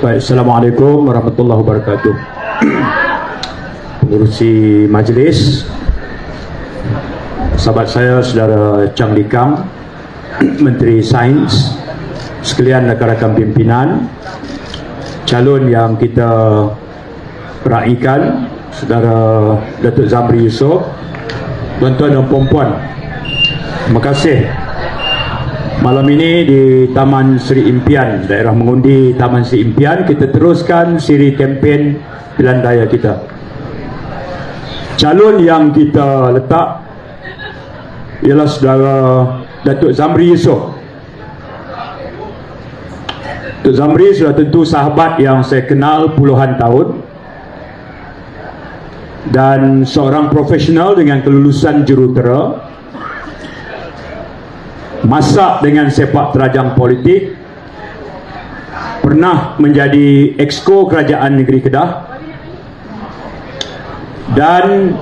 Baik, Assalamualaikum warahmatullahi wabarakatuh. Pengurusi majlis, sahabat saya Saudara Chang Li Kang, Menteri Sains, sekalian rakan-rakan pimpinan, calon yang kita raikan, Saudara Datuk Zamri Yusof, tuan-tuan dan puan-puan, terima kasih. Malam ini di Taman Seri Impian, daerah mengundi Taman Seri Impian, kita teruskan siri kempen pilihan raya kita. Calon yang kita letak ialah Saudara Datuk Zamri Yusof. Datuk Zamri sudah tentu sahabat yang saya kenal puluhan tahun dan seorang profesional dengan kelulusan jurutera, masak dengan sepak terjang politik, pernah menjadi exco Kerajaan Negeri Kedah, dan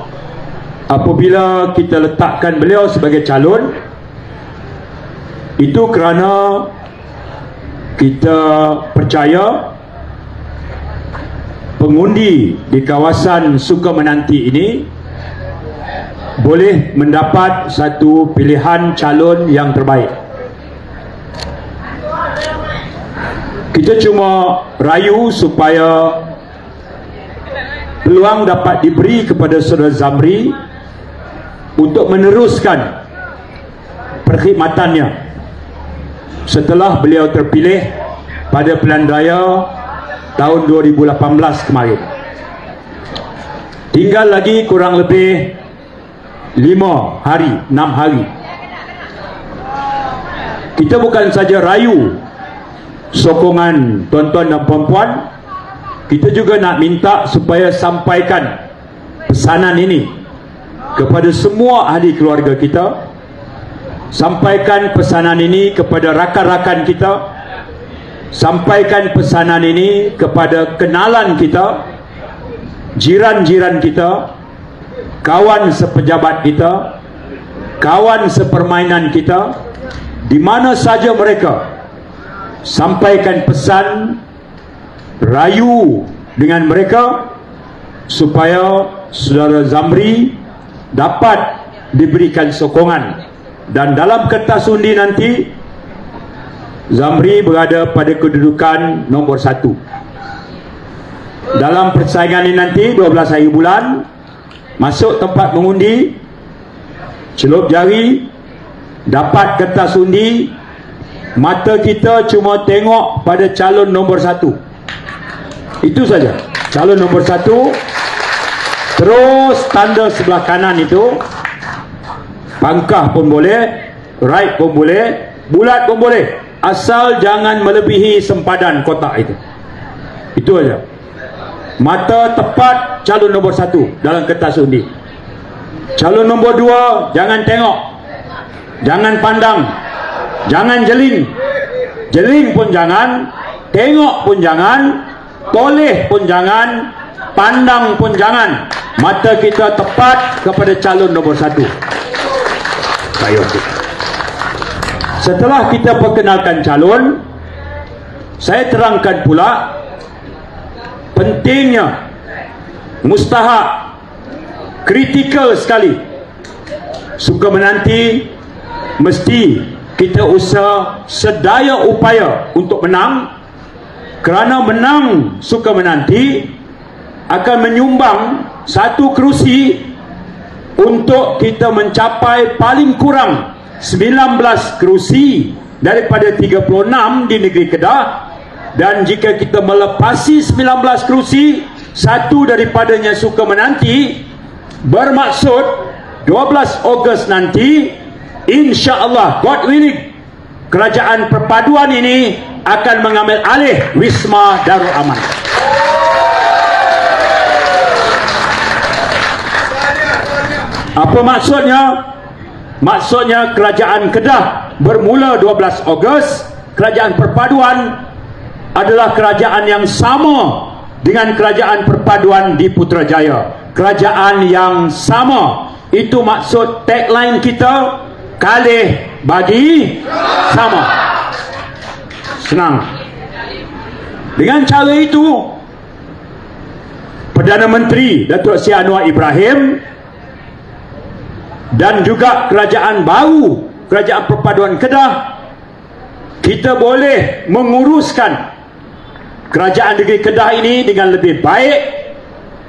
apabila kita letakkan beliau sebagai calon, itu kerana kita percaya pengundi di kawasan Sukamenanti ini boleh mendapat satu pilihan calon yang terbaik. Kita cuma rayu supaya peluang dapat diberi kepada Saudara Zamri untuk meneruskan perkhidmatannya setelah beliau terpilih pada pilihan raya tahun 2018 kemarin. Tinggal lagi kurang lebih 6 hari. Kita bukan saja rayu sokongan tuan-tuan dan puan-puan, kita juga nak minta supaya sampaikan pesanan ini kepada semua ahli keluarga kita, sampaikan pesanan ini kepada rakan-rakan kita, sampaikan pesanan ini kepada kenalan kita, jiran-jiran kita, kawan sepejabat kita, kawan sepermainan kita, di mana saja mereka, sampaikan pesan, rayu dengan mereka supaya Saudara Zamri dapat diberikan sokongan. Dan dalam kertas undi nanti, Zamri berada pada kedudukan nombor 1. Dalam persaingan ini nanti 12 hari bulan, masuk tempat mengundi, celup jari, dapat kertas undi, mata kita cuma tengok pada calon nombor 1. Itu saja, calon nombor 1. Terus tanda sebelah kanan itu, pangkah pun boleh, right pun boleh, bulat pun boleh, asal jangan melebihi sempadan kotak itu. Itu aja. Mata tepat calon nombor 1 dalam kertas undi. Calon nombor 2 jangan tengok, jangan pandang, jangan jeling. Jeling pun jangan, tengok pun jangan, toleh pun jangan, pandang pun jangan. Mata kita tepat kepada calon nombor 1. Setelah kita perkenalkan calon, saya terangkan pula pentingnya, mustahak, kritikal sekali, Sukamenanti mesti kita usaha sedaya upaya untuk menang, kerana menang Sukamenanti akan menyumbang 1 kerusi untuk kita mencapai paling kurang 19 kerusi daripada 36 di negeri Kedah. Dan jika kita melepasi 19 kerusi, 1 daripadanya Sukamenanti, bermaksud 12 Ogos nanti, insya-Allah, God willing, kerajaan perpaduan ini akan mengambil alih Wisma Darul Aman. Apa maksudnya? Maksudnya kerajaan Kedah bermula 12 Ogos, kerajaan perpaduan adalah kerajaan yang sama dengan kerajaan perpaduan di Putrajaya. Kerajaan yang sama. Itu maksud tagline kita, kalih bagi sama. Senang. Dengan cara itu, Perdana Menteri Datuk Seri Anwar Ibrahim dan juga kerajaan baru, Kerajaan Perpaduan Kedah, kita boleh menguruskan kerajaan negeri Kedah ini dengan lebih baik,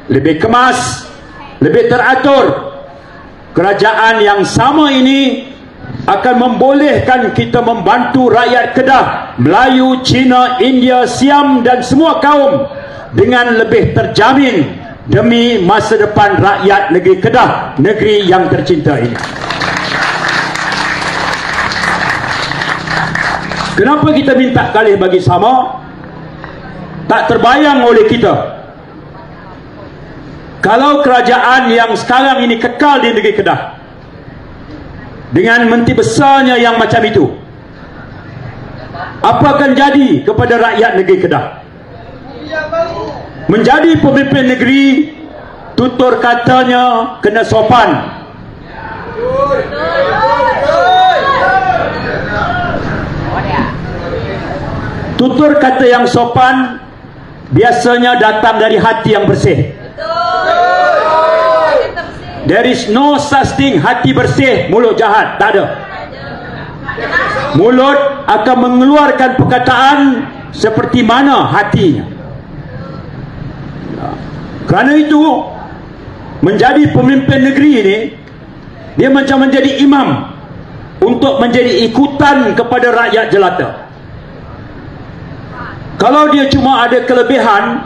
lebih kemas, lebih teratur. Kerajaan yang sama ini akan membolehkan kita membantu rakyat Kedah, Melayu, Cina, India, Siam dan semua kaum dengan lebih terjamin demi masa depan rakyat negeri Kedah, negeri yang tercinta ini. Kenapa kita minta kalih bagi sama? Tak terbayang oleh kita kalau kerajaan yang sekarang ini kekal di negeri Kedah dengan menteri besarnya yang macam itu, apa akan jadi kepada rakyat negeri Kedah? Menjadi pemimpin negeri, tutur katanya kena sopan. Tutur kata yang sopan biasanya datang dari hati yang bersih. There is no such thing hati bersih, mulut jahat. Tak ada. Mulut akan mengeluarkan perkataan seperti mana hatinya. Kerana itu, menjadi pemimpin negeri ini, dia macam menjadi imam untuk menjadi ikutan kepada rakyat jelata. Kalau dia cuma ada kelebihan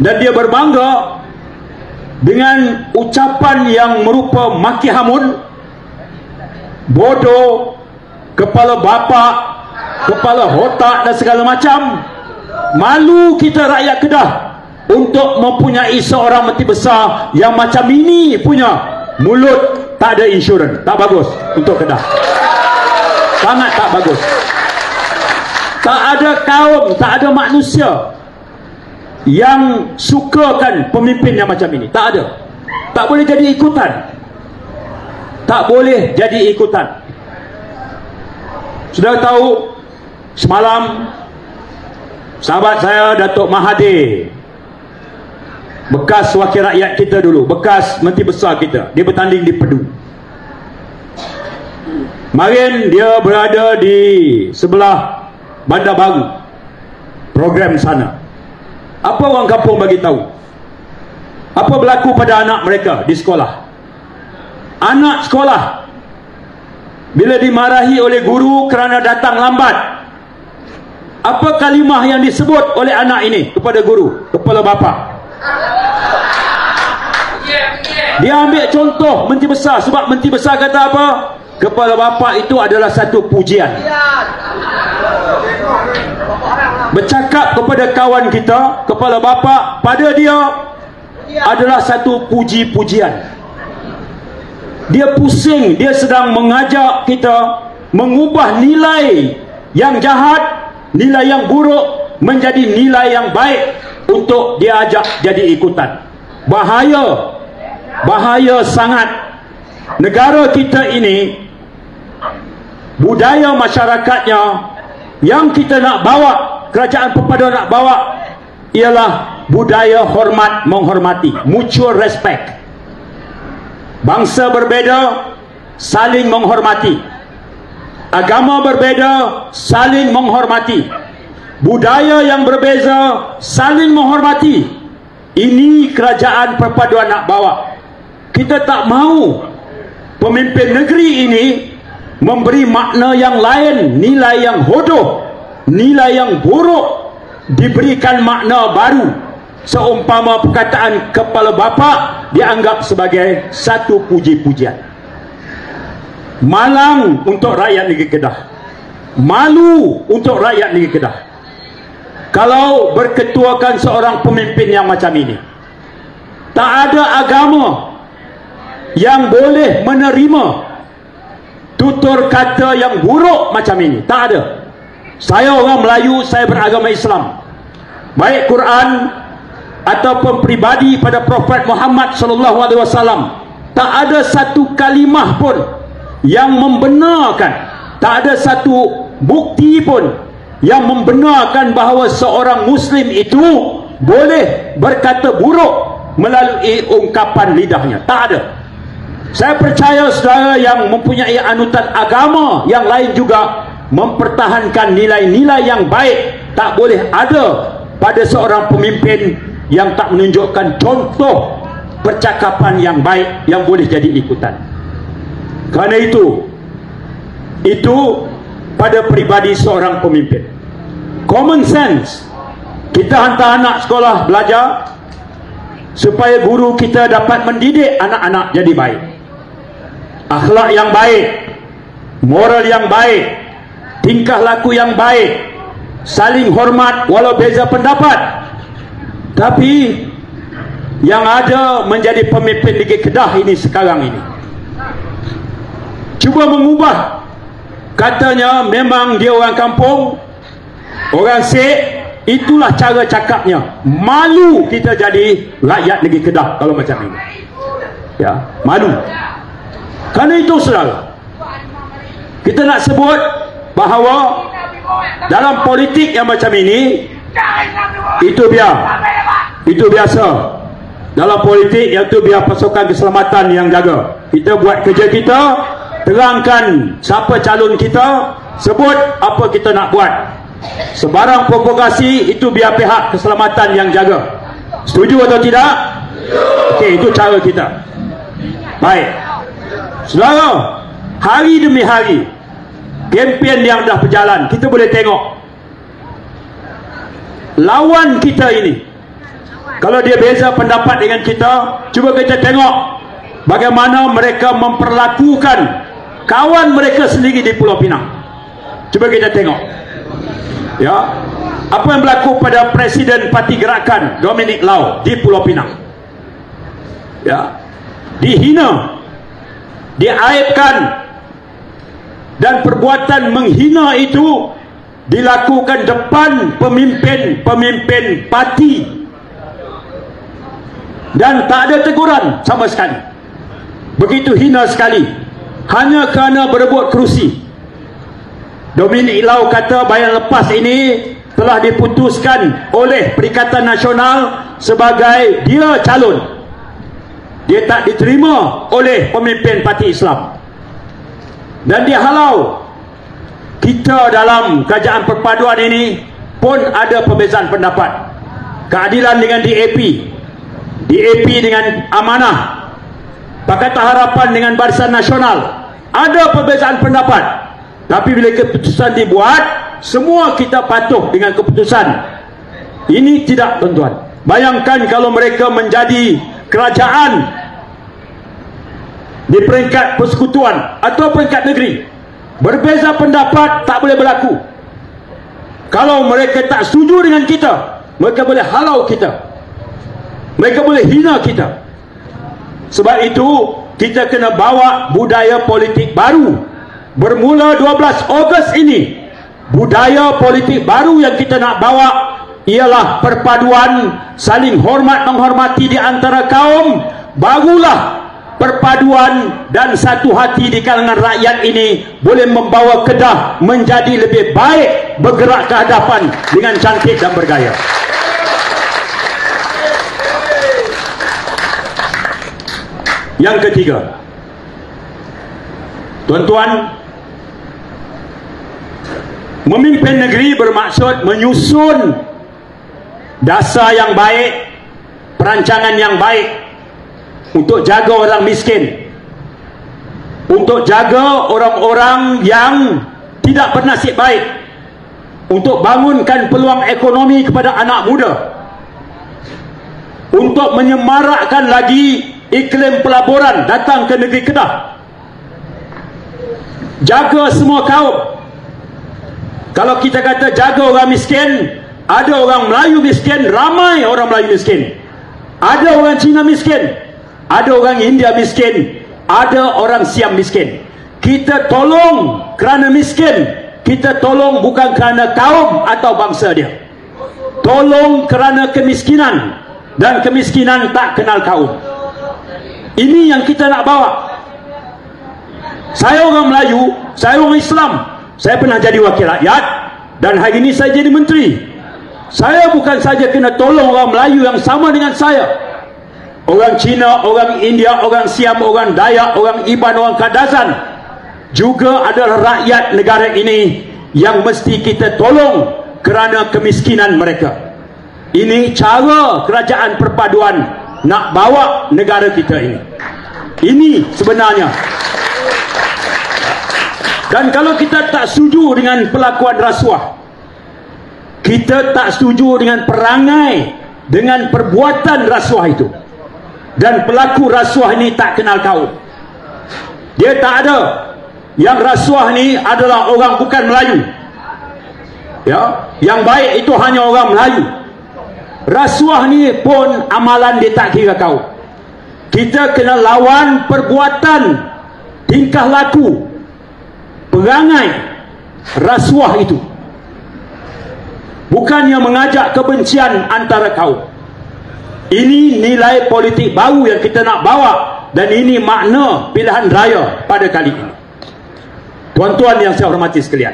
dan dia berbangga dengan ucapan yang merupa maki hamun, bodoh, kepala bapak, kepala otak dan segala macam, malu kita rakyat Kedah untuk mempunyai seorang menteri besar yang macam ini punya mulut tak ada insurans. Tak bagus untuk Kedah, sangat tak bagus. Tak ada kaum, tak ada manusia yang sukakan pemimpin yang macam ini. Tak ada. Tak boleh jadi ikutan. Tak boleh jadi ikutan. Sudah tahu, semalam sahabat saya Datuk Mahathir, bekas wakil rakyat kita dulu, bekas menteri besar kita, dia bertanding di Pedu. Kemarin dia berada di sebelah Bandar Baru, program sana. Apa orang kampung bagi tahu? Apa berlaku pada anak mereka di sekolah? Anak sekolah bila dimarahi oleh guru kerana datang lambat, apa kalimah yang disebut oleh anak ini kepada guru, kepala bapa? Dia ambil contoh menteri besar, sebab menteri besar kata apa? Kepala bapa itu adalah satu pujian. Bercakap kepada kawan kita, kepala bapa, pada dia adalah satu puji-pujian. Dia pusing, dia sedang mengajak kita mengubah nilai yang jahat, nilai yang buruk menjadi nilai yang baik untuk dia ajak jadi ikutan. Bahaya, bahaya sangat. Negara kita ini, budaya masyarakatnya yang kita nak bawa, kerajaan perpaduan nak bawa, ialah budaya hormat menghormati, mutual respect. Bangsa berbeza, saling menghormati. Agama berbeza, saling menghormati. Budaya yang berbeza, saling menghormati. Ini kerajaan perpaduan nak bawa. Kita tak mahu pemimpin negeri ini memberi makna yang lain, nilai yang bodoh, nilai yang buruk, diberikan makna baru. Seumpama perkataan kepala bapa dianggap sebagai satu puji-pujian. Malang untuk rakyat negeri Kedah, malu untuk rakyat negeri Kedah kalau berketuakan seorang pemimpin yang macam ini. Tak ada agama yang boleh menerima tutur kata yang buruk macam ini. Tak ada. Saya orang Melayu, saya beragama Islam. Baik Quran ataupun peribadi pada Prophet Muhammad sallallahu alaihi wasallam, tak ada satu kalimah pun yang membenarkan, tak ada satu bukti pun yang membenarkan bahawa seorang Muslim itu boleh berkata buruk melalui ungkapan lidahnya. Tak ada. Saya percaya saudara yang mempunyai anutan agama yang lain juga mempertahankan nilai-nilai yang baik. Tak boleh ada pada seorang pemimpin yang tak menunjukkan contoh percakapan yang baik yang boleh jadi ikutan. Kerana itu pada peribadi seorang pemimpin. Common sense. Kita hantar anak sekolah belajar supaya guru kita dapat mendidik anak-anak jadi baik. Akhlak yang baik, moral yang baik, tingkah laku yang baik, saling hormat walau beza pendapat. Tapi yang ada menjadi pemimpin Negeri Kedah ini sekarang ini cuba mengubah. Katanya memang dia orang kampung, orang Sek, itulah cara cakapnya. Malu kita jadi rakyat Negeri Kedah kalau macam ini. Ya, malu. Kerana itu saudara, kita nak sebut bahawa dalam politik yang macam ini, itu biasa. Dalam politik yang tu biar pasukan keselamatan yang jaga. Kita buat kerja kita, terangkan siapa calon kita, sebut apa kita nak buat. Sebarang provokasi itu biar pihak keselamatan yang jaga. Setuju atau tidak? Okey, itu cara kita. Baik. Saudara, hari demi hari kempen yang dah berjalan, kita boleh tengok lawan kita ini, kalau dia beza pendapat dengan kita, cuba kita tengok bagaimana mereka memperlakukan kawan mereka sendiri di Pulau Pinang. Cuba kita tengok, ya, apa yang berlaku pada Presiden Parti Gerakan Dominic Lau di Pulau Pinang. Ya, dihina, diaibkan, dan perbuatan menghina itu dilakukan depan pemimpin parti, dan tak ada teguran sama sekali. Begitu hina sekali, hanya kerana berebut kerusi. Dominic Lau kata bayan lepas ini telah diputuskan oleh Perikatan Nasional sebagai dia calon. Dia tak diterima oleh pemimpin parti Islam, dan dia halau. Kita dalam kerajaan perpaduan ini pun ada perbezaan pendapat. Keadilan dengan DAP, DAP dengan Amanah, Pakatan Harapan dengan Barisan Nasional, ada perbezaan pendapat. Tapi bila keputusan dibuat, semua kita patuh dengan keputusan. Ini tidak, tuan-tuan. Bayangkan kalau mereka menjadi kerajaan di peringkat persekutuan atau peringkat negeri, berbeza pendapat tak boleh berlaku. Kalau mereka tak setuju dengan kita, mereka boleh halau kita, mereka boleh hina kita. Sebab itu kita kena bawa budaya politik baru. Bermula 12 Ogos ini, budaya politik baru yang kita nak bawa ialah perpaduan, saling hormat menghormati di antara kaum. Barulah perpaduan dan satu hati di kalangan rakyat ini boleh membawa Kedah menjadi lebih baik, bergerak ke hadapan dengan cantik dan bergaya. Yang ketiga, tuan-tuan, memimpin negeri bermaksud menyusun dasar yang baik, perancangan yang baik untuk jaga orang miskin, untuk jaga orang-orang yang tidak bernasib baik, untuk bangunkan peluang ekonomi kepada anak muda, untuk menyemarakkan lagi iklim pelaburan datang ke negeri Kedah, jaga semua kaum. Kalau kita kata jaga orang miskin, ada orang Melayu miskin, ramai orang Melayu miskin, ada orang Cina miskin, ada orang India miskin, ada orang Siam miskin. Kita tolong kerana miskin, kita tolong bukan kerana kaum atau bangsa dia. Tolong kerana kemiskinan, dan kemiskinan tak kenal kaum. Ini yang kita nak bawa. Saya orang Melayu, saya orang Islam, saya pernah jadi wakil rakyat. Dan hari ini saya jadi menteri. Saya bukan saja kena tolong orang Melayu yang sama dengan saya, orang Cina, orang India, orang Siam, orang Dayak, orang Iban, orang Kadazan, juga adalah rakyat negara ini yang mesti kita tolong kerana kemiskinan mereka. Ini cara kerajaan perpaduan nak bawa negara kita ini. Ini sebenarnya. Dan kalau kita tak setuju dengan pelakuan rasuah, kita tak setuju dengan perangai, dengan perbuatan rasuah itu, dan pelaku rasuah ini tak kenal kaum. Dia tak ada. Yang rasuah ni adalah orang bukan Melayu, ya. Yang baik itu hanya orang Melayu. Rasuah ni pun amalan dia tak kira kaum. Kita kena lawan perbuatan, tingkah laku, perangai rasuah itu. Bukannya mengajak kebencian antara kaum. Ini nilai politik baru yang kita nak bawa, dan ini makna pilihan raya pada kali ini. Tuan-tuan yang saya hormati sekalian,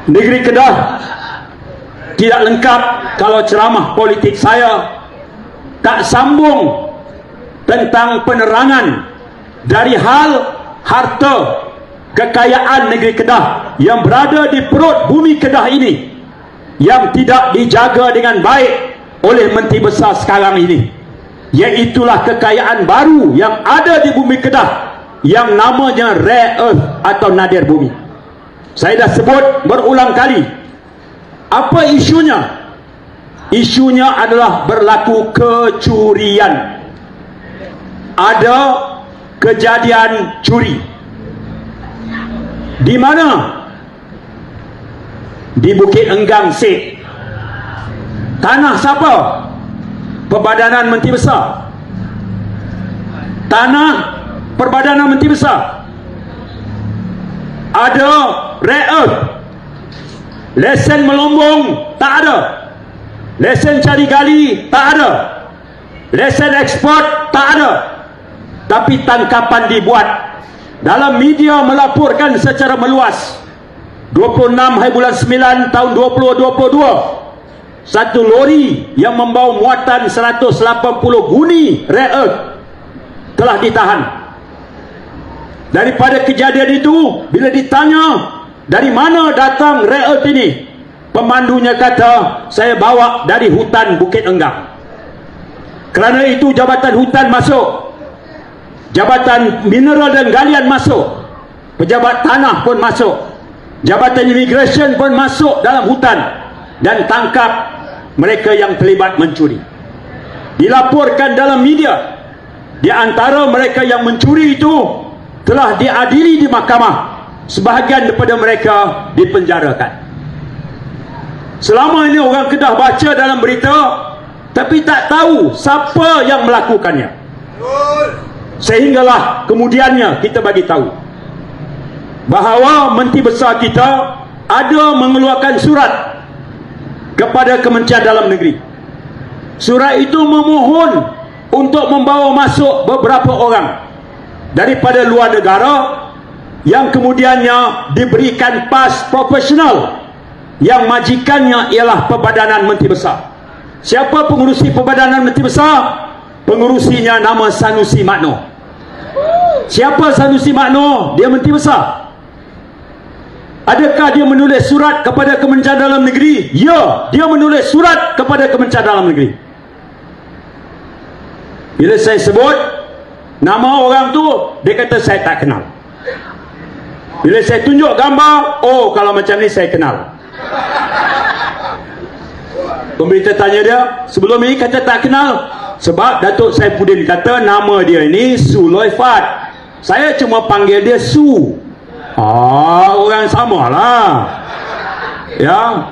negeri Kedah tidak lengkap kalau ceramah politik saya tak sambung tentang penerangan dari hal harta kekayaan negeri Kedah yang berada di perut bumi Kedah ini, yang tidak dijaga dengan baik oleh Menteri Besar sekarang ini. Iaitulah kekayaan baru yang ada di bumi Kedah, yang namanya rare earth atau nadir bumi. Saya dah sebut berulang kali. Apa isunya? Isunya adalah berlaku kecurian. Ada kejadian curi. Di mana? Di Bukit Enggang Sek. Tanah siapa? Perbadanan Menteri Besar. Tanah Perbadanan Menteri Besar. Ada rare earth. Lesen melombong tak ada. Lesen cari gali tak ada. Lesen ekspor tak ada. Tapi tangkapan dibuat. Dalam media melaporkan secara meluas. 26 hari bulan 9 tahun 2022, satu lori yang membawa muatan 180 guni rare earth telah ditahan. Daripada kejadian itu, bila ditanya dari mana datang rare earth ini, pemandunya kata, saya bawa dari hutan Bukit Enggang. Kerana itu Jabatan Hutan masuk, Jabatan Mineral dan Galian masuk, Pejabat Tanah pun masuk, Jabatan Immigration pun masuk dalam hutan dan tangkap mereka yang terlibat mencuri. Dilaporkan dalam media, di antara mereka yang mencuri itu telah diadili di mahkamah. Sebahagian daripada mereka dipenjarakan. Selama ini orang Kedah baca dalam berita, tapi tak tahu siapa yang melakukannya. Sehinggalah kemudiannya kita bagi tahu bahawa Menteri Besar kita ada mengeluarkan surat kepada Kementerian Dalam Negeri. Surat itu memohon untuk membawa masuk beberapa orang daripada luar negara yang kemudiannya diberikan pas profesional, yang majikannya ialah Perbadanan Menteri Besar. Siapa pengurusi Perbadanan Menteri Besar? Pengurusinya nama Sanusi Makno. Siapa Sanusi Makno? Dia Menteri Besar. Adakah dia menulis surat kepada Kementerian Dalam Negeri? Ya, dia menulis surat kepada Kementerian Dalam Negeri. Bila saya sebut nama orang tu, dia kata saya tak kenal. Bila saya tunjuk gambar, oh kalau macam ni saya kenal. Pemberita tanya dia, sebelum ini kata tak kenal. Sebab Datuk Saifuddin kata nama dia ni Sulaifat. Saya cuma panggil dia Su. Orang samalah. Ya.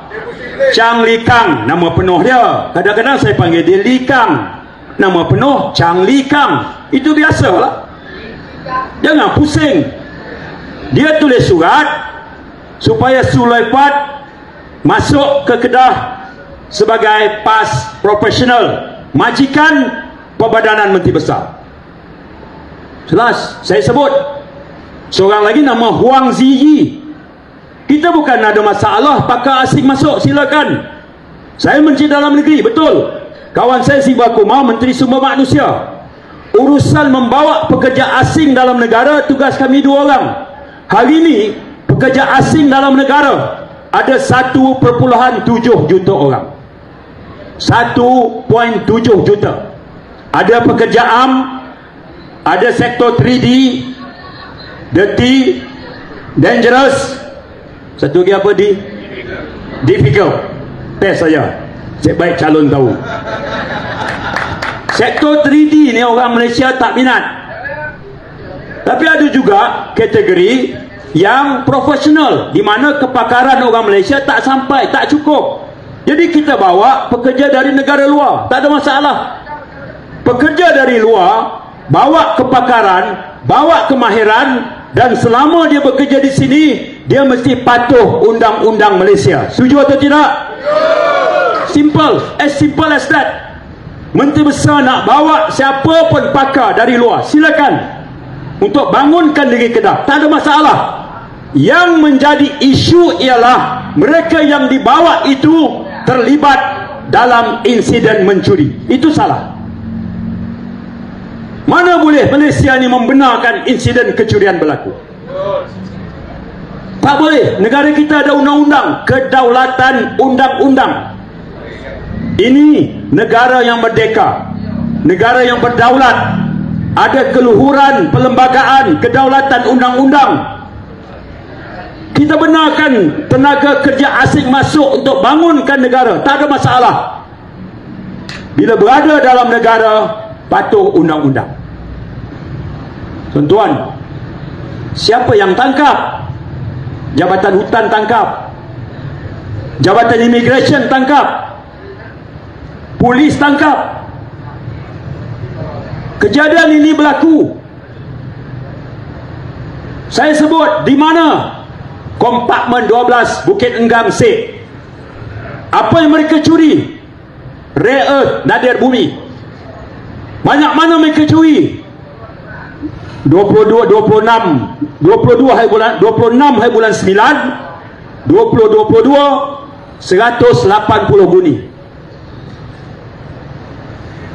Chang Li Kang nama penuh dia. Kadang-kadang saya panggil dia Li Kang. Nama penuh Chang Li Kang. Itu biasalah. Jangan pusing. Dia tulis surat supaya Sulaifat masuk ke Kedah sebagai pas profesional, majikan Perbadanan Menteri Besar. Jelas saya sebut. Seorang lagi nama Huang Ziyi. Kita bukan ada masalah pakar asing masuk, silakan. Saya Menteri Dalam Negeri, betul. Kawan saya Siva Kumar, Menteri Sumber Manusia. Urusan membawa pekerja asing dalam negara, tugas kami 2 orang. Hari ini pekerja asing dalam negara ada 1.7 juta orang. 1.7 juta. Ada pekerja am, ada sektor 3D, dirty, dangerous, satu lagi apa di? Difficult. Test saya. Cik baik calon tahu. Sektor 3D ni orang Malaysia tak minat. Tapi ada juga kategori yang profesional, di mana kepakaran orang Malaysia tak sampai, tak cukup. Jadi kita bawa pekerja dari negara luar, tak ada masalah. Pekerja dari luar bawa kepakaran, bawa kemahiran, dan selama dia bekerja di sini, dia mesti patuh undang-undang Malaysia. Setuju atau tidak? Simple as that. Menteri Besar nak bawa siapa pun pakar dari luar, silakan, untuk bangunkan negeri Kedah, tak ada masalah. Yang menjadi isu ialah mereka yang dibawa itu terlibat dalam insiden mencuri. Itu salah. Mana boleh Malaysia ni membenarkan insiden kecurian berlaku? Tak boleh. Negara kita ada undang-undang, kedaulatan undang-undang. Ini negara yang merdeka, negara yang berdaulat, ada keluhuran perlembagaan, kedaulatan undang-undang. Kita benarkan tenaga kerja asing masuk untuk bangunkan negara, tak ada masalah. Bila berada dalam negara, patuh undang-undang. Tuan-tuan, siapa yang tangkap? Jabatan Hutan tangkap, Jabatan Immigration tangkap, Polis tangkap. Kejadian ini berlaku, saya sebut di mana? Kompartmen 12 Bukit Enggam C. Apa yang mereka curi? Rare earth, nadir bumi. Banyak mana mereka curi? 26 hari bulan 9 2022 180 buni.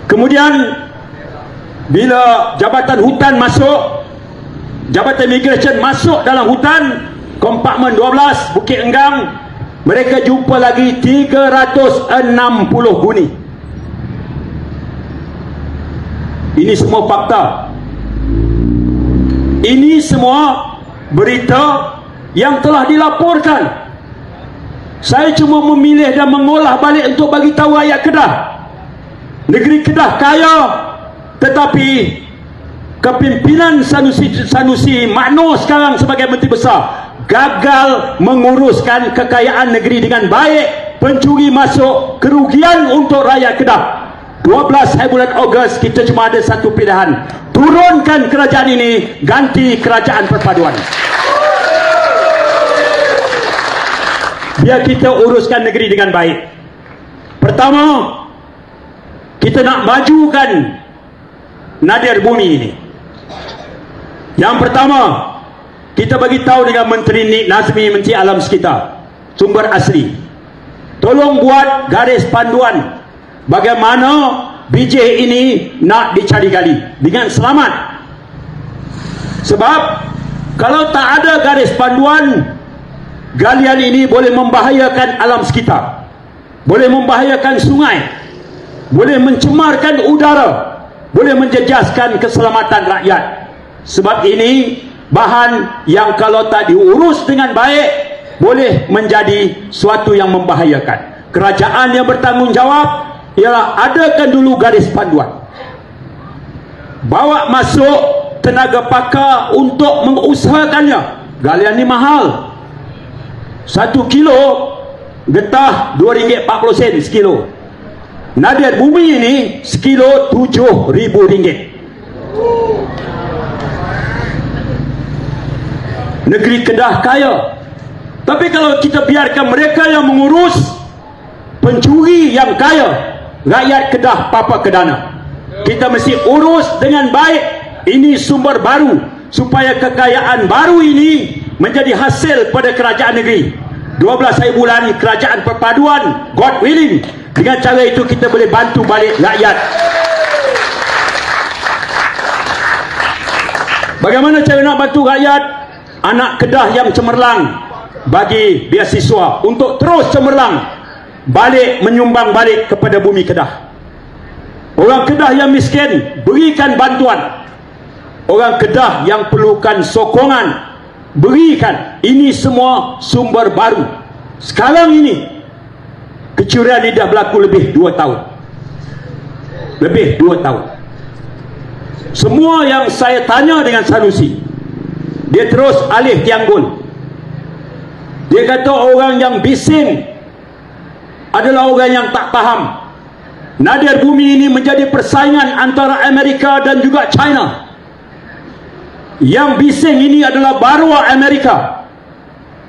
Kemudian bila Jabatan Hutan masuk, Jabatan Immigration masuk dalam hutan, kompartmen 12 Bukit Enggang, mereka jumpa lagi 360 buni. Ini semua fakta. Ini semua berita yang telah dilaporkan. Saya cuma memilih dan mengolah balik untuk bagi tahu rakyat Kedah. Negeri Kedah kaya, tetapi kepimpinan Sanusi Mano sekarang sebagai Menteri Besar gagal menguruskan kekayaan negeri dengan baik. Pencuri masuk, kerugian untuk rakyat Kedah. 12 hari bulan Ogos kita cuma ada satu pilihan, turunkan kerajaan ini, ganti kerajaan perpaduan. Biar kita uruskan negeri dengan baik. Pertama, kita nak majukan nadir bumi ini. Yang pertama, kita bagi tahu dengan Menteri Nik Nazmi, Menteri Alam Sekitar, sumber asli, tolong buat garis panduan bagaimana BJ ini nak dicari gali dengan selamat. Sebab kalau tak ada garis panduan, galian ini boleh membahayakan alam sekitar, boleh membahayakan sungai, boleh mencemarkan udara, boleh menjejaskan keselamatan rakyat. Sebab ini bahan yang kalau tak diurus dengan baik boleh menjadi suatu yang membahayakan. Kerajaan yang bertanggungjawab ialah adakan dulu garis panduan, bawa masuk tenaga pakar untuk mengusahakannya. Galian ni mahal, 1 kilo getah RM2.40 sekilo. Nadir bumi ini sekilo RM7.000. Negeri Kedah kaya, tapi kalau kita biarkan mereka yang mengurus, pencuri yang kaya, rakyat Kedah papa kedana. Kita mesti urus dengan baik. Ini sumber baru, supaya kekayaan baru ini menjadi hasil pada kerajaan negeri. 12 hari bulan kerajaan perpaduan, God willing. Dengan cara itu kita boleh bantu balik rakyat. Bagaimana cara nak bantu rakyat? Anak Kedah yang cemerlang bagi beasiswa untuk terus cemerlang, balik menyumbang balik kepada bumi Kedah. Orang Kedah yang miskin, berikan bantuan. Orang Kedah yang perlukan sokongan, berikan. Ini semua sumber baru. Sekarang ini kecurian ini dah berlaku lebih 2 tahun. Lebih 2 tahun. Semua yang saya tanya dengan Sanusi, dia terus alih tianggul. Dia kata orang yang bising adalah orang yang tak faham. Nadir bumi ini menjadi persaingan antara Amerika dan juga China. Yang bising ini adalah baruah Amerika.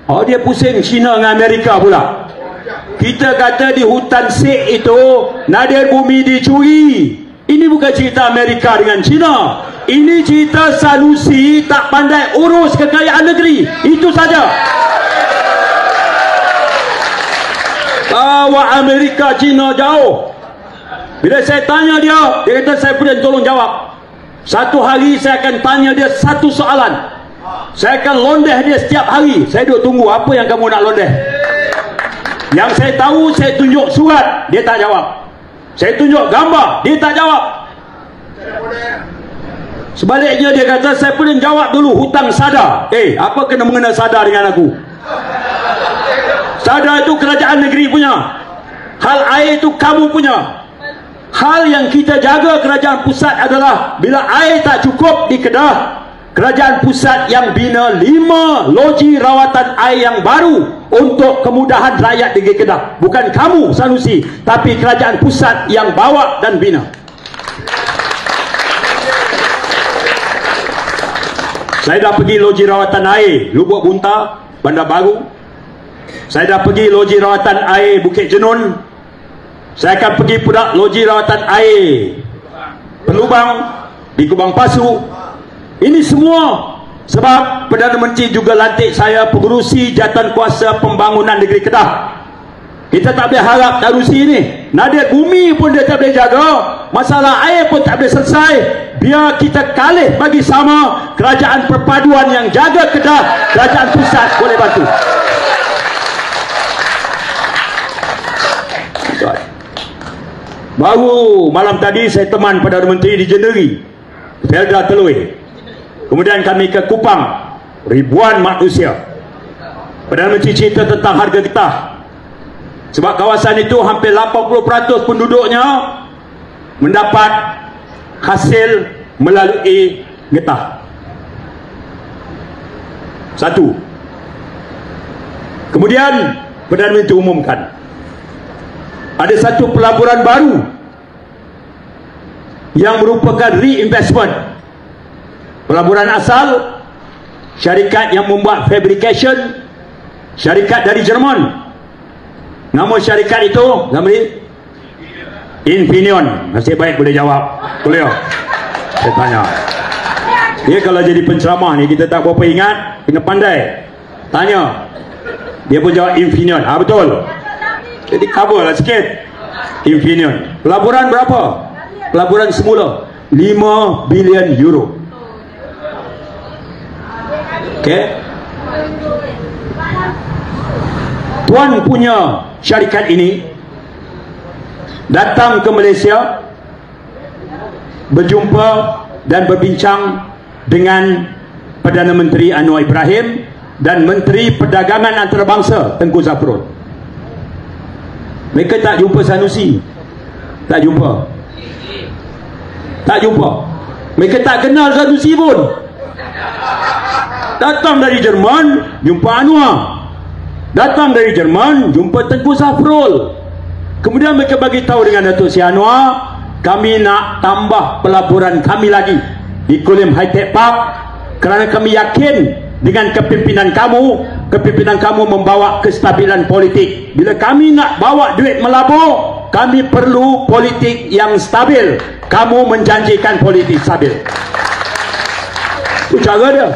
Oh, dia pusing China dengan Amerika pula. Kita kata di hutan Sik itu nadir bumi dicuri. Ini bukan cerita Amerika dengan China. Ini cerita Sanusi tak pandai urus kekayaan negeri. Itu saja. Bawa Amerika China jauh. Bila saya tanya dia, dia kata saya boleh tolong jawab. Satu hari saya akan tanya dia satu soalan. Saya akan londeh dia setiap hari. Saya duduk tunggu apa yang kamu nak londeh. Yang saya tahu, saya tunjuk surat, dia tak jawab. Saya tunjuk gambar, dia tak jawab. Sebaliknya dia kata saya boleh jawab dulu hutang SADA. Apa kena mengena SADA dengan aku? SADA itu kerajaan negeri punya. Hal air itu kamu punya. Hal yang kita jaga kerajaan pusat adalah bila air tak cukup di Kedah, kerajaan pusat yang bina 5 loji rawatan air yang baru untuk kemudahan rakyat negeri Kedah. Bukan kamu Sanusi, tapi kerajaan pusat yang bawa dan bina. Saya dah pergi loji rawatan air Lubuk Bunta, Bandar Baru. Saya dah pergi loji rawatan air Bukit Jenun. Saya akan pergi pula loji rawatan air Pelubang, di Kubang Pasu. Ini semua sebab Perdana Menteri juga lantik saya pengurusi jawatankuasa pembangunan negeri Kedah. Kita tak boleh harap Sanusi ini, nadir bumi pun dia tak boleh jaga, masalah air pun tak boleh selesai. Biar kita kalih bagi sama. Kerajaan perpaduan yang jaga Kedah, kerajaan pusat boleh bantu. Baru malam tadi saya teman Perdana Menteri di Jenderi, Felda Telui. Kemudian kami ke Kupang, ribuan manusia. Perdana Menteri cerita tentang harga getah. Sebab kawasan itu hampir 80% penduduknya mendapat hasil melalui getah. Satu. Kemudian Perdana Menteri umumkan ada satu pelaburan baru yang merupakan reinvestment. Pelaburan asal, syarikat yang membuat fabrication, syarikat dari Jerman. Nama syarikat itu, Zamri? Infineon. Nasib baik boleh jawab. Boleh? Saya tanya. Dia kalau jadi penceramah ni kita tak berapa ingat, kena pandai. Tanya. Dia pun jawab Infineon. Betul. Jadi cover lah sikit. Infineon. Pelaburan berapa? Pelaburan semula 5 bilion euro. Okey. Tuan punya syarikat ini datang ke Malaysia, berjumpa dan berbincang dengan Perdana Menteri Anwar Ibrahim dan Menteri Perdagangan Antarabangsa Tengku Zafrul. Mereka tak jumpa Sanusi. Tak jumpa. Tak jumpa. Mereka tak kenal Sanusi pun. Datang dari Jerman, jumpa Anwar. Datang dari Jerman, jumpa Tengku Zafrul. Kemudian mereka bagi tahu dengan Datuk Seri Anwar, kami nak tambah pelaburan kami lagi di Kulim High-Tech Park, kerana kami yakin dengan kepimpinan kamu membawa kestabilan politik. Bila kami nak bawa duit melabur, kami perlu politik yang stabil. Kamu menjanjikan politik stabil. Itu cara dia.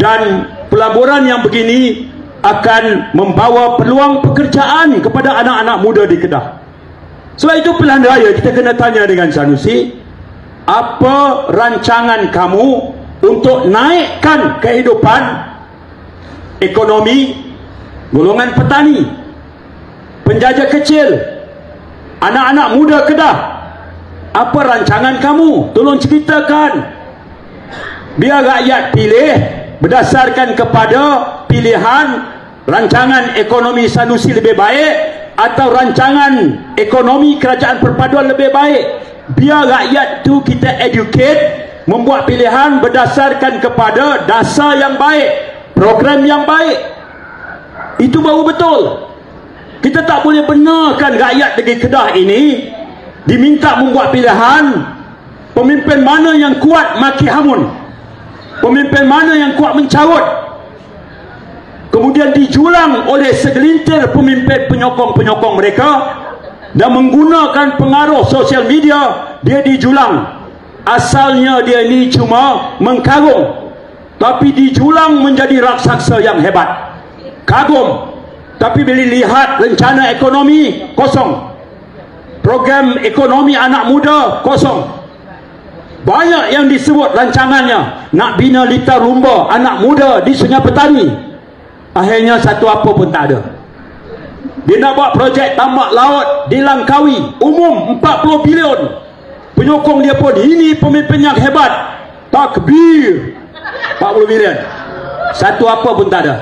Dan pelaburan yang begini akan membawa peluang pekerjaan kepada anak-anak muda di Kedah. Sebab itu pilihan raya kita kena tanya dengan Sanusi, apa rancangan kamu untuk naikkan kehidupan ekonomi golongan petani, penjajah kecil, anak-anak muda Kedah? Apa rancangan kamu? Tolong ceritakan. Biar rakyat pilih berdasarkan kepada pilihan rancangan ekonomi Sanusi lebih baik atau rancangan ekonomi kerajaan perpaduan lebih baik. Biar rakyat tu kita educate, membuat pilihan berdasarkan kepada dasar yang baik, program yang baik. Itu baru betul. Kita tak boleh benarkan rakyat negeri Kedah ini diminta membuat pilihan pemimpin mana yang kuat maki hamun, pemimpin mana yang kuat mencarut, kemudian dijulang oleh segelintir pemimpin penyokong-penyokong mereka, dan menggunakan pengaruh sosial media dia dijulang. Asalnya dia ni cuma mengkarung, tapi dijulang menjadi raksasa yang hebat. Kagum, tapi bila lihat rencana ekonomi kosong, program ekonomi anak muda kosong. Banyak yang disebut rancangannya, nak bina lita rumba anak muda di Sungai Petani, akhirnya satu apa pun tak ada. Dia nak buat projek tambak laut di Langkawi, umum 40 bilion. Penyokong dia pun, ini pemimpin yang hebat, takbir, 40 bilion. Satu apa pun tak ada.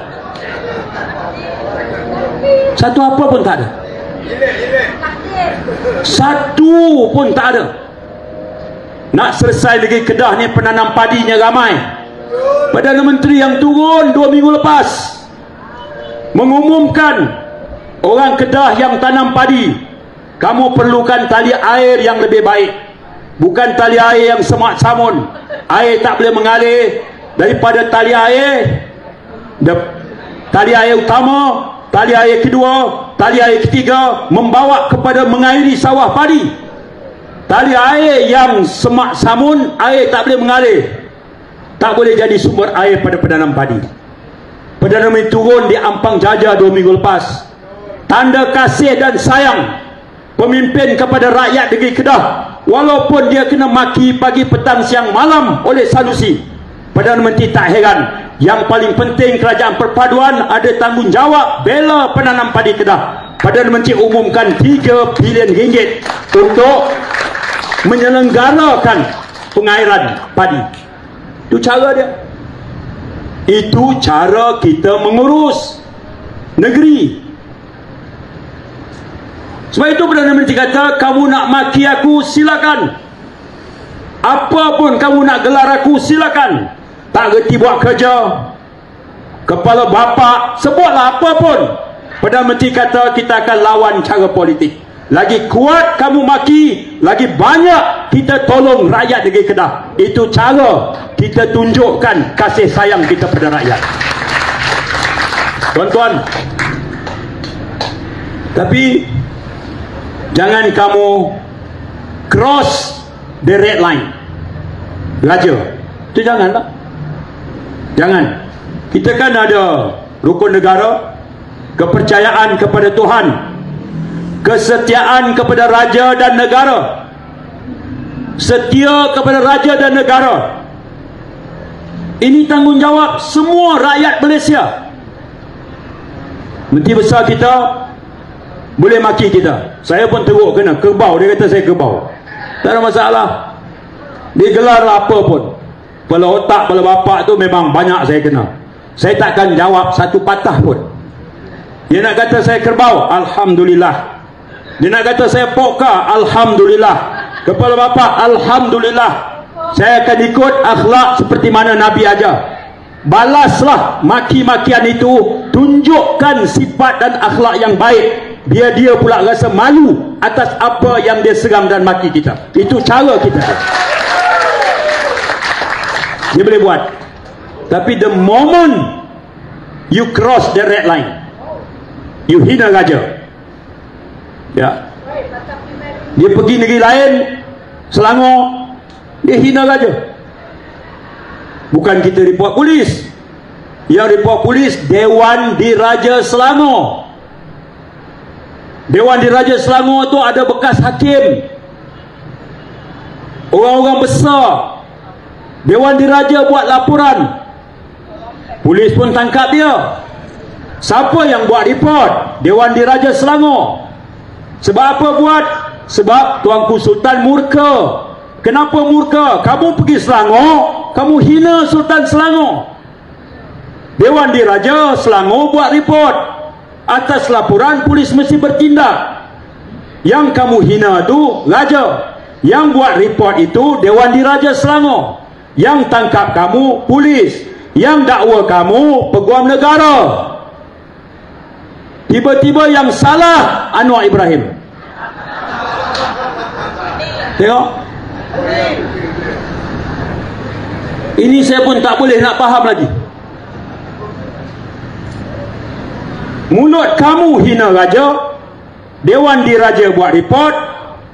Satu apa pun tak ada. Satu pun tak ada. Nak selesai negeri Kedah ni, penanam padinya ramai. Perdana Menteri yang turun 2 minggu lepas mengumumkan, orang Kedah yang tanam padi, kamu perlukan tali air yang lebih baik, bukan tali air yang semak samun. Air tak boleh mengalir daripada tali air, tali air utama, tali air kedua, tali air ketiga membawa kepada mengairi sawah padi. Tali air yang semak samun, air tak boleh mengalir, tak boleh jadi sumber air pada penanam padi. Perdana Menteri turun di Ampang Jajah 2 minggu lepas, tanda kasih dan sayang pemimpin kepada rakyat negeri Kedah, walaupun dia kena maki pagi petang siang malam oleh Sanusi. Perdana Menteri tak heran. Yang paling penting, kerajaan perpaduan ada tanggungjawab bela penanam padi Kedah. Perdana Menteri umumkan 3 bilion ringgit untuk menyelenggarakan pengairan padi. Itu cara dia. Itu cara kita mengurus negeri. Sebab itu Perdana Menteri kata, kamu nak maki aku silakan, apa pun kamu nak gelar aku silakan. Tak reti buat kerja, kepala bapa, sebutlah apa pun. Perdana Menteri kata, kita akan lawan cara politik. Lagi kuat kamu maki, lagi banyak kita tolong rakyat negeri Kedah. Itu cara kita tunjukkan kasih sayang kita pada rakyat. Tuan-tuan, tapi jangan kamu cross the red line. Raja, itu janganlah. Jangan. Kita kan ada rukun negara, kepercayaan kepada Tuhan, kesetiaan kepada raja dan negara. Setia kepada raja dan negara. Ini tanggungjawab semua rakyat Malaysia. Menteri besar kita boleh maki kita, saya pun teruk kena kerbau. Dia kata saya kerbau, tak ada masalah. Dia gelar apa pun, kepala otak, kepala bapak tu memang banyak saya kena. Saya takkan jawab satu patah pun. Dia nak kata saya kerbau, alhamdulillah. Dia nak kata saya poka, alhamdulillah. Kepala bapak, alhamdulillah. Saya akan ikut akhlak seperti mana Nabi ajar. Balaslah maki-makian itu, tunjukkan sifat dan akhlak yang baik, biar dia pula rasa malu atas apa yang dia seram dan maki kita. Itu cara kita. Dia boleh buat. Tapi the moment you cross the red line, you hina raja, ya, dia pergi negeri lain, Selangor, dia hina raja. Bukan kita report polis, Yang report polis Dewan Diraja Selangor. Dewan Diraja Selangor tu ada bekas hakim, orang-orang besar. Dewan Diraja buat laporan, polis pun tangkap dia. Siapa yang buat report? Dewan Diraja Selangor. Sebab apa buat? Sebab Tuanku Sultan murka. Kenapa murka? Kamu pergi Selangor, kamu hina Sultan Selangor. Dewan Diraja Selangor buat report. Atas laporan, polis mesti bertindak. Yang kamu hina tu raja, yang buat report itu Dewan Diraja Selangor. Yang tangkap kamu polis, yang dakwa kamu peguam negara. Tiba-tiba yang salah Anwar Ibrahim. Tengok, ini saya pun tak boleh nak faham lagi. Mulut kamu hina raja, Dewan Diraja buat report,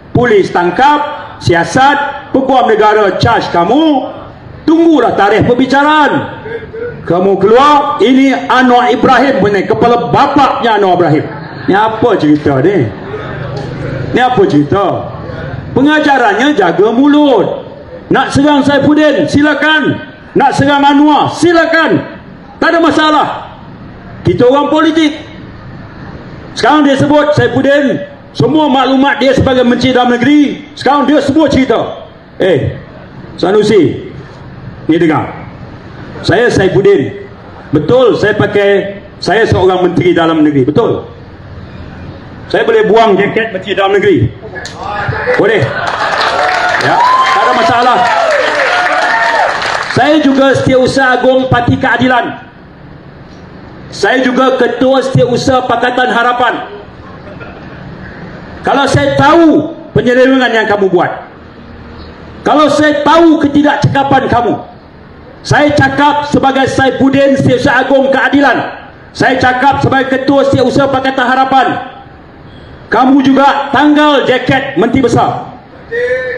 polis tangkap, siasat, peguam negara charge kamu. Tunggulah tarikh perbicaraan. Kamu keluar, ini Anwar Ibrahim punya, kepala bapaknya Anwar Ibrahim. Ni apa cerita ni? Ni apa cerita? Pengajarannya jaga mulut. Nak serang Saifuddin, silakan. Nak serang Anwar, silakan. Tak ada masalah. Kita orang politik. Sekarang dia sebut Saifuddin, semua maklumat dia sebagai Menteri Dalam Negeri. Sekarang dia sebut cerita. Sanusi, ni dengar. Saya Saifuddin, betul saya seorang Menteri Dalam Negeri, betul. Saya boleh buang jaket Menteri Dalam Negeri, boleh ya, tak ada masalah. Saya juga Setiausaha Agung Parti Keadilan. Saya juga Ketua Setiausaha Pakatan Harapan. Kalau saya tahu penyelewengan yang kamu buat, kalau saya tahu ketidakcekapan kamu, saya cakap sebagai Saifuddin Setiausaha Agung Keadilan, saya cakap sebagai Ketua Setiausaha Pakatan Harapan, kamu juga tanggal jaket Menteri Besar.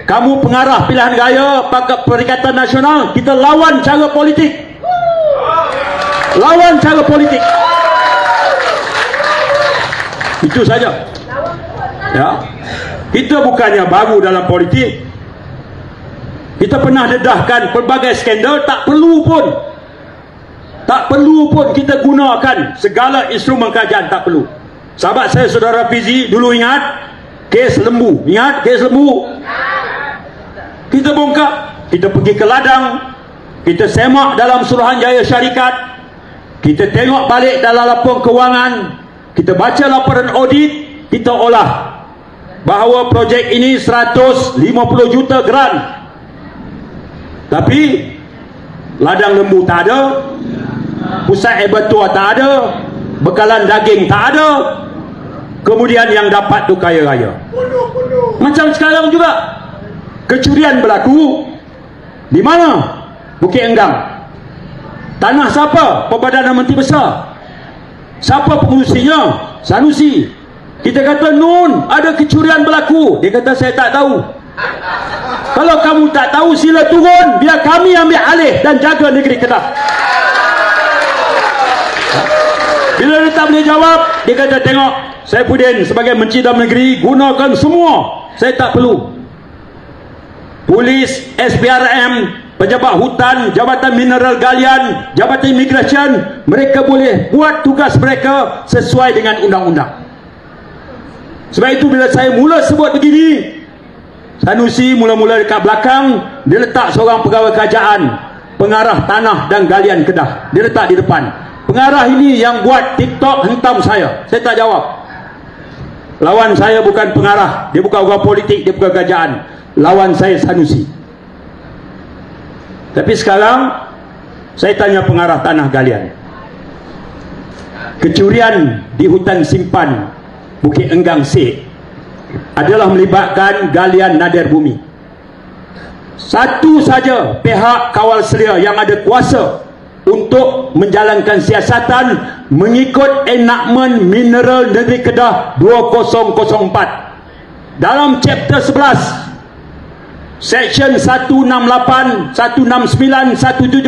Kamu pengarah pilihan raya Perikatan Nasional. Kita lawan cara politik. Lawan cara politik. Itu saja. Ya. Kita bukannya baru dalam politik. Kita pernah dedahkan pelbagai skandal. Tak perlu pun kita gunakan segala instrumen kajian. Tak perlu. Sahabat saya Saudara Fizi dulu ingat kes lembu. Ingat kes lembu? Kita bongkar. Kita pergi ke ladang, kita semak dalam Suruhanjaya Syarikat, kita tengok balik dalam laporan kewangan, kita baca laporan audit, kita olah bahawa projek ini 150 juta grant. Tapi ladang lembu tak ada, pusat abattoir tak ada, bekalan daging tak ada, kemudian yang dapat tu kaya raya. Macam sekarang juga kecurian berlaku di mana? Bukit Enggang. Tanah siapa? Perbadanan Menteri Besar. Siapa pengurusinya? Sanusi. Kita kata nun, ada kecurian berlaku. Dia kata saya tak tahu. Kalau kamu tak tahu, sila turun, biar kami ambil alih dan jaga negeri Kedah. Bila dia tak boleh jawab, dia kata tengok, Saifuddin sebagai Menteri Dalam Negeri gunakan semua, saya tak perlu. Polis, SPRM, pejabat hutan, Jabatan Mineral Galian, Jabatan Imigresen, mereka boleh buat tugas mereka sesuai dengan undang-undang. Sebab itu bila saya mula sebut begini, Sanusi mula-mula dekat belakang, dia letak seorang pegawai kerajaan, pengarah tanah dan galian Kedah, dia letak di depan. Pengarah ini yang buat TikTok hentam saya tak jawab. Lawan saya bukan pengarah, dia bukan orang politik, dia bukan kerajaan. Lawan saya Sanusi. Tapi sekarang saya tanya pengarah tanah galian, kecurian di hutan simpan Bukit Enggang Sek adalah melibatkan galian nadir bumi. Satu saja pihak kawal selia yang ada kuasa untuk menjalankan siasatan mengikut enakmen Mineral Negeri Kedah 2004 dalam chapter 11 section 168, 169, 170,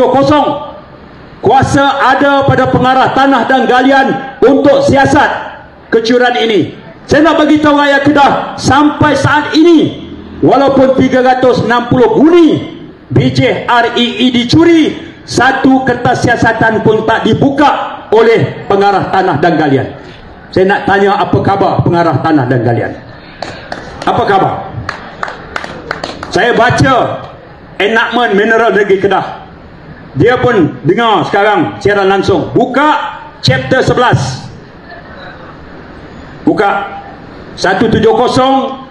kuasa ada pada pengarah tanah dan galian untuk siasat kecurangan ini. Saya nak bagi tahu rakyat Kedah, sampai saat ini walaupun 360 guni biji REE dicuri, satu kertas siasatan pun tak dibuka oleh pengarah tanah dan galian. Saya nak tanya, apa khabar pengarah tanah dan galian? Apa khabar? Saya baca enakmen Mineral Negeri Kedah, dia pun dengar sekarang siaran langsung. Buka chapter 11, buka 170,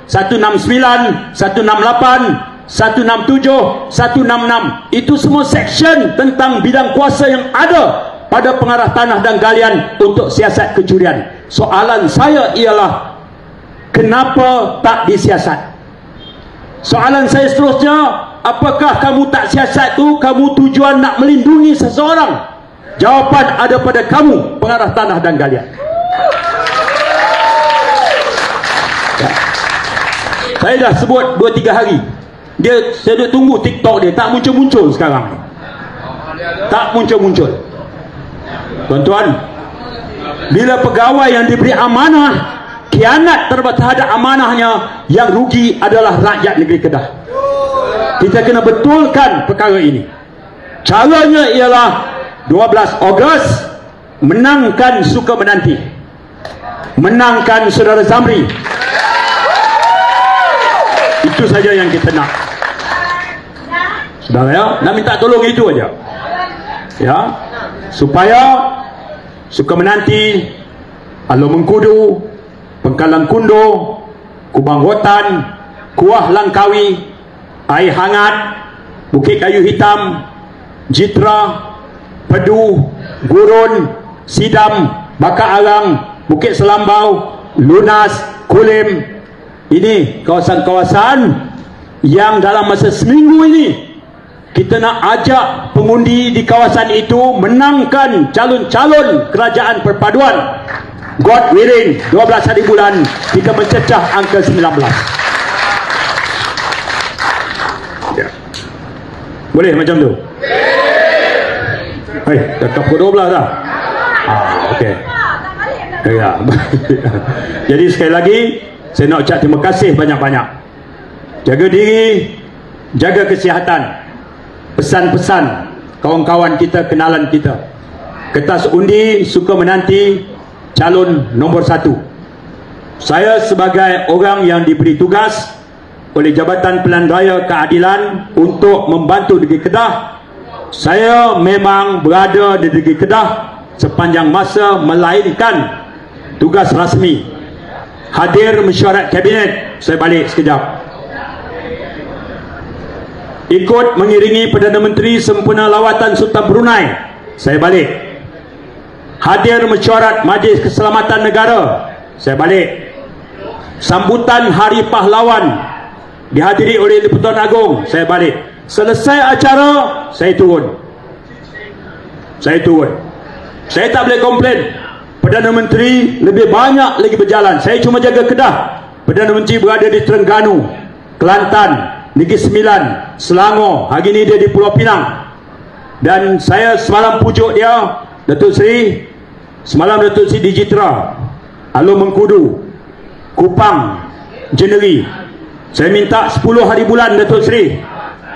169, 168, 167, 166. Itu semua section tentang bidang kuasa yang ada pada pengarah tanah dan galian untuk siasat kecurian. Soalan saya ialah, kenapa tak disiasat? Soalan saya seterusnya, apakah kamu tak siasat tu kamu tujuan nak melindungi seseorang? Jawapan ada pada kamu, pengarah tanah dan galian. Saya dah sebut 2-3 hari. Saya duk tunggu TikTok dia, tak muncul-muncul sekarang ni. Tak muncul-muncul. Tuan-tuan, bila pegawai yang diberi amanah khianat terhadap amanahnya, yang rugi adalah rakyat negeri Kedah. Kita kena betulkan perkara ini. Caranya ialah 12 Ogos menangkan Suka Menanti, menangkan Saudara Zamri. Itu saja yang kita nak. Saudara ya, nak minta tolong itu aja. Ya, supaya Suka Menanti, Alor Mengkudu, Pengkalan Kundo, Kubang Rotan, Kuah Langkawi, Air Hangat, Bukit Kayu Hitam, Jitra, Pedu, Gurun, Sidam, Bakar Arang, Bukit Selambau, Lunas, Kulim. Ini kawasan-kawasan yang dalam masa seminggu ini kita nak ajak pengundi di kawasan itu menangkan calon-calon kerajaan perpaduan. God willing, 12 hari bulan kita mencecah angka 19. Ya. Boleh macam tu? Hei, dah pukul 12 dah. Okey. Ya. Jadi sekali lagi saya nak ucap terima kasih banyak-banyak. Jaga diri, jaga kesihatan. Pesan-pesan kawan-kawan kita, kenalan kita. Kertas undi Suka Menanti calon nombor 1. Saya sebagai orang yang diberi tugas oleh Jabatan Pilihan Raya Keadilan untuk membantu negeri Kedah, saya memang berada di negeri Kedah sepanjang masa melainkan tugas rasmi. Hadir mesyuarat kabinet, saya balik sekejap. Ikut mengiringi Perdana Menteri sempena lawatan Sultan Brunei, saya balik. Hadir mesyuarat Majlis Keselamatan Negara, saya balik. Sambutan Hari Pahlawan dihadiri oleh Di-Pertuan Agong, saya balik. Selesai acara, saya turun. Saya tak boleh komplain. Perdana Menteri lebih banyak lagi berjalan. Saya cuma jaga Kedah. Perdana Menteri berada di Terengganu, Kelantan, Negeri Sembilan, Selangor. Hari ini dia di Pulau Pinang. Dan saya semalam pujuk dia, Datuk Seri. Semalam Datuk Seri di Jitra, Alor Mengkudu, Kupang, Jeneri. Saya minta 10 hari bulan Datuk Seri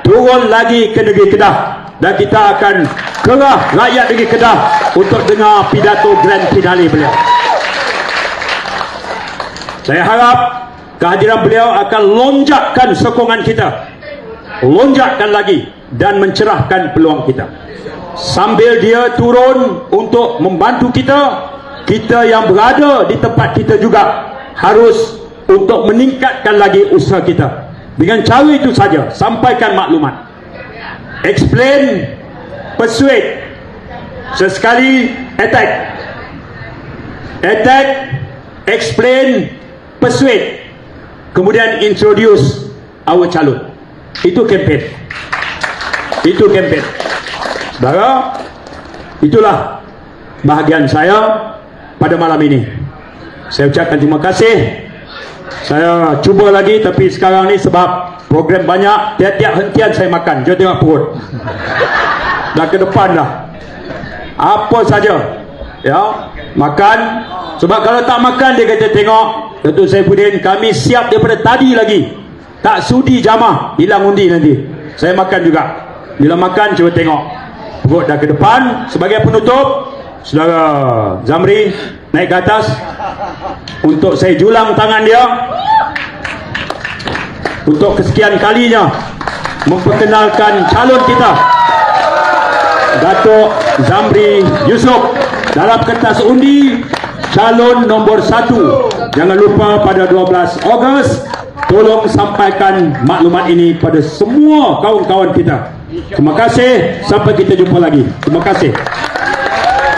turun lagi ke negeri Kedah, dan kita akan kerah rakyat negeri Kedah untuk dengar pidato grand finale beliau. Saya harap kehadiran beliau akan lonjakkan sokongan kita, lonjakkan lagi dan mencerahkan peluang kita. Sambil dia turun untuk membantu kita, kita yang berada di tempat kita juga harus untuk meningkatkan lagi usaha kita. Dengan cara itu saja, sampaikan maklumat, explain, persuade, sesekali attack, explain, persuade, kemudian introduce our calon. Itu kempen. Saudara, itulah bahagian saya pada malam ini. Saya ucapkan terima kasih. Saya cuba lagi, tapi sekarang ni sebab program banyak, tiap-tiap hentian saya makan. Jom tengok perut. Dah ke depan dah. apa saja, ya, makan. Sebab kalau tak makan, dia kata, tengok Datuk Saifuddin, kami siap daripada tadi lagi, tak sudi jamah, hilang undi nanti. Saya makan juga. Bila makan, cuba tengok perut dah ke depan. Sebagai penutup, Saudara Zamri naik ke atas untuk saya julang tangan dia untuk kesekian kalinya memperkenalkan calon kita, Datuk Zamri Yusof, dalam kertas undi calon nombor 1. Jangan lupa pada 12 Ogos tolong sampaikan maklumat ini pada semua kawan-kawan kita. Terima kasih, sampai kita jumpa lagi. Terima kasih.